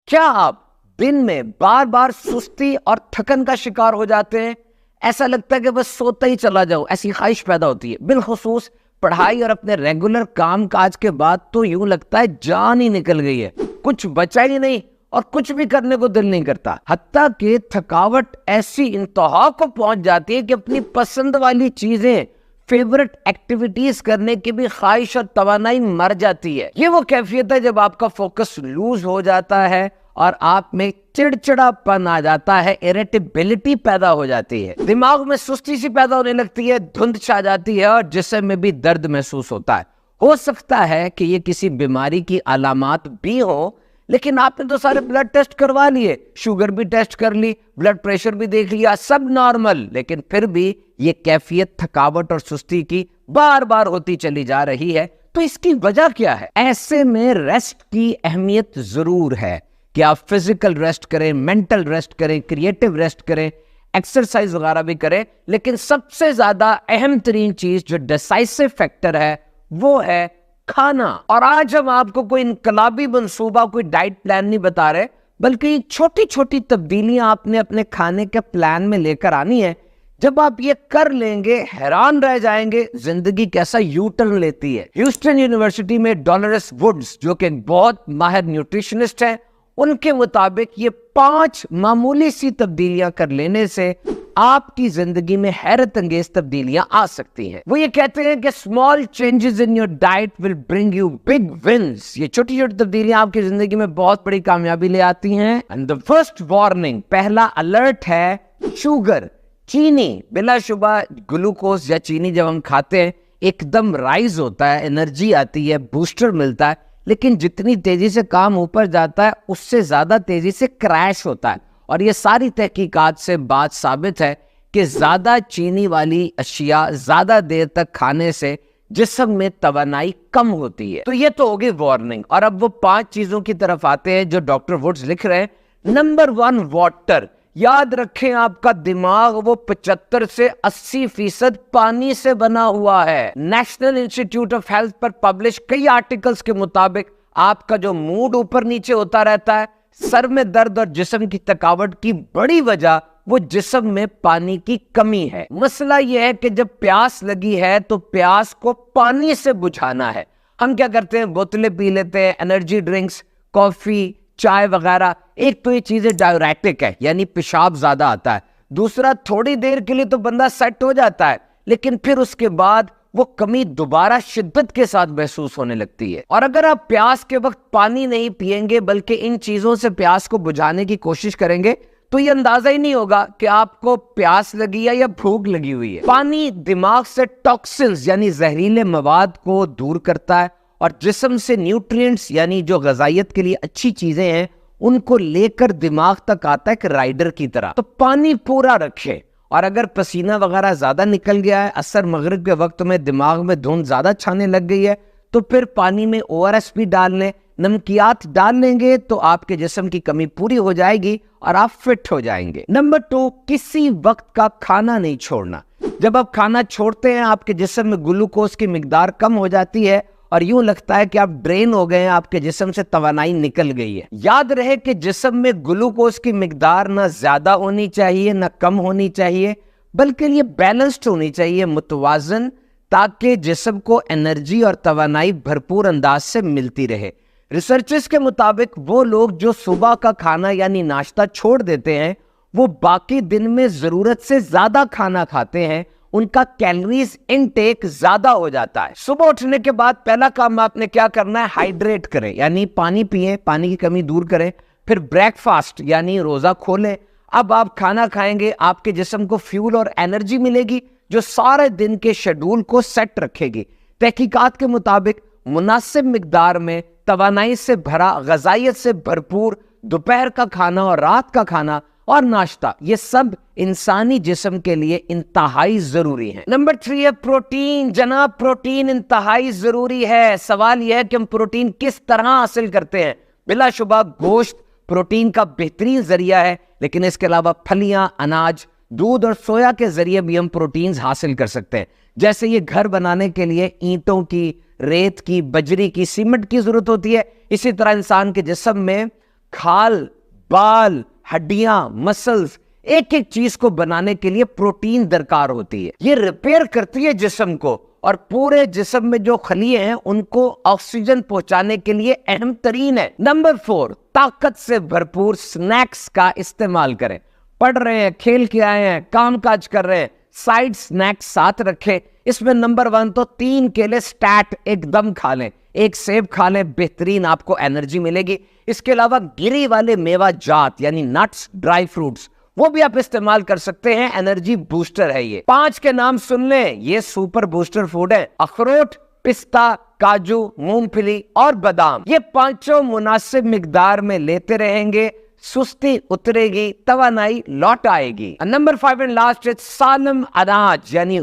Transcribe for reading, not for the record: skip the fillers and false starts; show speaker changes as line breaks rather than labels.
کیا آپ دن میں بار بار سستی اور تھکن کا شکار ہو جاتے ہیں؟ ایسا لگتا ہے کہ بس سوتا ہی چلا جاؤ، ایسی خواہش پیدا ہوتی ہے۔ بالخصوص پڑھائی اور اپنے ریگولر کام کاج کے بعد تو یوں لگتا ہے جان ہی نکل گئی ہے، کچھ بچا ہی نہیں اور کچھ بھی کرنے کو دل نہیں کرتا۔ حتیٰ کہ تھکاوٹ ایسی انتہا کو پہنچ جاتی ہے کہ اپنی پسند والی چیزیں، فیورٹ ایکٹیویٹیز کرنے کی بھی خواہش اور توانائی مر جاتی ہے۔ یہ وہ کیفیت ہے جب آپ کا فوکس لوز ہو جاتا ہے اور آپ میں چڑچڑا پن آ جاتا ہے، اریٹیبلٹی پیدا ہو جاتی ہے، دماغ میں سستی سی پیدا ہونے لگتی ہے، دھند چھا جاتی ہے اور جسم میں بھی درد محسوس ہوتا ہے۔ ہو سکتا ہے کہ یہ کسی بیماری کی علامات بھی ہوں، لیکن آپ نے تو سارے بلڈ ٹیسٹ کروا لیے، شوگر بھی ٹیسٹ کر لی، بلڈ پریشر بھی دیکھ لیا، سب نارمل، لیکن پھر بھی یہ کیفیت تھکاوٹ اور سستی کی بار بار ہوتی چلی جا رہی ہے۔ تو اس کی وجہ کیا ہے؟ ایسے میں ریسٹ کی اہمیت ضرور ہے کہ آپ فزیکل ریسٹ کریں، مینٹل ریسٹ کریں، کریٹو ریسٹ کریں، ایکسرسائز وغیرہ بھی کریں، لیکن سب سے زیادہ اہم ترین چیز جو ڈیسائسو فیکٹر ہے وہ ہے کھانا۔ اور آج ہم آپ کو کوئی انقلابی منصوبہ، کوئی ڈائٹ پلان نہیں بتا رہے، بلکہ چھوٹی چھوٹی تبدیلیاں آپ نے اپنے کھانے کے پلان میں لے کر آنی ہے۔ جب آپ یہ کر لیں گے حیران رہ جائیں گے زندگی کیسا یو ٹرن لیتی ہے۔ ہیوسٹن یونیورسٹی میں ڈولورس ووڈز جو کہ ایک بہت ماہر نیوٹریشنسٹ ہیں، ان کے مطابق یہ 5 معمولی سی تبدیلیاں کر لینے سے آپ کی زندگی میں حیرت انگیز تبدیلیاں آ سکتی ہیں۔ وہ یہ کہتے ہیں کہ small changes in your diet will bring you big wins۔ یہ چھوٹی چھوٹی تبدیلیاں آپ کی زندگی میں بہت بڑی کامیابی لے آتی ہیں۔ and the first warning، پہلا الرٹ ہے شوگر، چینی۔ بلا شبہ گلوکوز یا چینی جب ہم کھاتے ہیں ایک دم رائز ہوتا ہے، انرجی آتی ہے، بوسٹر ملتا ہے، لیکن جتنی تیزی سے کام اوپر جاتا ہے اس سے زیادہ تیزی سے کریش ہوتا ہے۔ اور یہ ساری تحقیقات سے بات ثابت ہے کہ زیادہ چینی والی اشیاء زیادہ دیر تک کھانے سے جسم میں توانائی کم ہوتی ہے۔ تو یہ تو ہوگی وارننگ، اور اب وہ 5 چیزوں کی طرف آتے ہیں جو ڈاکٹر ووڈز لکھ رہے ہیں۔ Number 1، water. یاد رکھیں آپ کا دماغ وہ 75 سے 80% پانی سے بنا ہوا ہے۔ National institute of health per publish کئی آرٹیکلز کے مطابق آپ کا جو موڈ اوپر نیچے ہوتا رہتا ہے، سر میں درد اور جسم کی تھکاوٹ کی بڑی وجہ وہ جسم میں پانی کی کمی ہے۔ مسئلہ یہ ہے کہ جب پیاس لگی ہے تو پیاس کو پانی سے بجھانا ہے۔ ہم کیا کرتے ہیں؟ بوتلیں پی لیتے ہیں، انرجی ڈرنکس، کافی، چائے وغیرہ۔ ایک تو یہ چیزیں ڈائیوریٹک ہے، یعنی پیشاب زیادہ آتا ہے۔ دوسرا، تھوڑی دیر کے لیے تو بندہ سیٹ ہو جاتا ہے، لیکن پھر اس کے بعد وہ کمی دوبارہ شدت کے ساتھ محسوس ہونے لگتی ہے۔ اور اگر آپ پیاس کے وقت پانی نہیں پئیں گے بلکہ ان چیزوں سے پیاس کو بجھانے کی کوشش کریں گے تو یہ اندازہ ہی نہیں ہوگا کہ آپ کو پیاس لگی ہے یا بھوک لگی ہوئی ہے۔ پانی دماغ سے ٹاکسنز یعنی زہریلے مواد کو دور کرتا ہے اور جسم سے نیوٹرینٹس یعنی جو غذائیت کے لیے اچھی چیزیں ہیں ان کو لے کر دماغ تک آتا ہے ایک رائڈر کی طرح۔ تو پانی پورا رکھیں، اور اگر پسینہ وغیرہ زیادہ نکل گیا ہے، عصر مغرب کے وقت میں دماغ میں دھند زیادہ چھانے لگ گئی ہے، تو پھر پانی میں ORS بھی ڈال لیں، نمکیات ڈال لیں گے تو آپ کے جسم کی کمی پوری ہو جائے گی اور آپ فٹ ہو جائیں گے۔ نمبر 2، کسی وقت کا کھانا نہیں چھوڑنا۔ جب آپ کھانا چھوڑتے ہیں آپ کے جسم میں گلوکوز کی مقدار کم ہو جاتی ہے اور یوں لگتا ہے کہ آپ ڈرین ہو گئے ہیں، آپ کے جسم سے توانائی نکل گئی ہے۔ یاد رہے کہ جسم میں گلوکوز کی مقدار نہ زیادہ ہونی چاہیے نہ کم ہونی چاہیے، بلکہ یہ بیلنسڈ ہونی چاہیے، متوازن، تاکہ جسم کو انرجی اور توانائی بھرپور انداز سے ملتی رہے۔ ریسرچرز کے مطابق وہ لوگ جو صبح کا کھانا یعنی ناشتہ چھوڑ دیتے ہیں وہ باقی دن میں ضرورت سے زیادہ کھانا کھاتے ہیں، ان کا کیلوریز انٹیک زیادہ ہو جاتا ہے۔ صبح اٹھنے کے بعد پہلا کام آپ نے کیا کرنا ہے؟ ہائیڈریٹ کریں، یعنی پانی پئیں، پانی کی کمی دور کریں۔ پھر بریک فاسٹ یعنی روزہ کھولیں۔ اب آپ کھانا کھائیں گے، آپ کے جسم کو فیول اور انرجی ملے گی جو سارے دن کے شیڈول کو سیٹ رکھے گی۔ تحقیقات کے مطابق مناسب مقدار میں توانائی سے بھرا، غذائیت سے بھرپور دوپہر کا کھانا اور رات کا کھانا اور ناشتہ، یہ سب انسانی جسم کے لیے انتہائی ضروری ہیں۔ نمبر 3 ہے پروٹین۔ جناب پروٹین انتہائی ضروری ہے۔ سوال یہ ہے کہ ہم پروٹین کس طرح حاصل کرتے ہیں؟ بلا شبہ گوشت پروٹین کا بہترین ذریعہ ہے، لیکن اس کے علاوہ پھلیاں، اناج، دودھ اور سویا کے ذریعے بھی ہم پروٹینز حاصل کر سکتے ہیں۔ جیسے یہ گھر بنانے کے لیے اینٹوں کی، ریت کی، بجری کی، سیمنٹ کی ضرورت ہوتی ہے، اسی طرح انسان کے جسم میں کھال، بال، ہڈیاں، مسلز، ایک ایک چیز کو بنانے کے لیے پروٹین درکار ہوتی ہے. یہ ریپیئر کرتی ہے جسم کو، اور پورے جسم میں جو خلیے ہیں ان کو آکسیجن پہنچانے کے لیے اہم ترین ہے. نمبر 4، طاقت سے بھرپور سنیکس کا استعمال کریں. پڑھ رہے ہیں، کھیل کے آئے ہیں، کام کاج کر رہے ہیں، سائیڈ سنیکس ساتھ رکھیں. اس میں نمبر 1 تو 3 کیلے سٹیٹ ایک دم کھا لیں، ایک سیب کھا لیں، بہترین آپ کو انرجی ملے گی. اس کے علاوہ گری والے میوہ جات یعنی نٹس، ڈرائی فروٹس، وہ بھی آپ استعمال کر سکتے ہیں، انرجی بوسٹر ہے یہ. 5 کے نام سن لیں، یہ سپر بوسٹر فوڈ ہے. اخروٹ، پستہ، کاجو، مونگ پھلی اور بادام، یہ 5 مناسب مقدار میں لیتے رہیں گے، سستی اترے گی، توانائی لوٹ آئے گی. نمبر 5 اینڈ لاسٹ، سالم اناج یعنی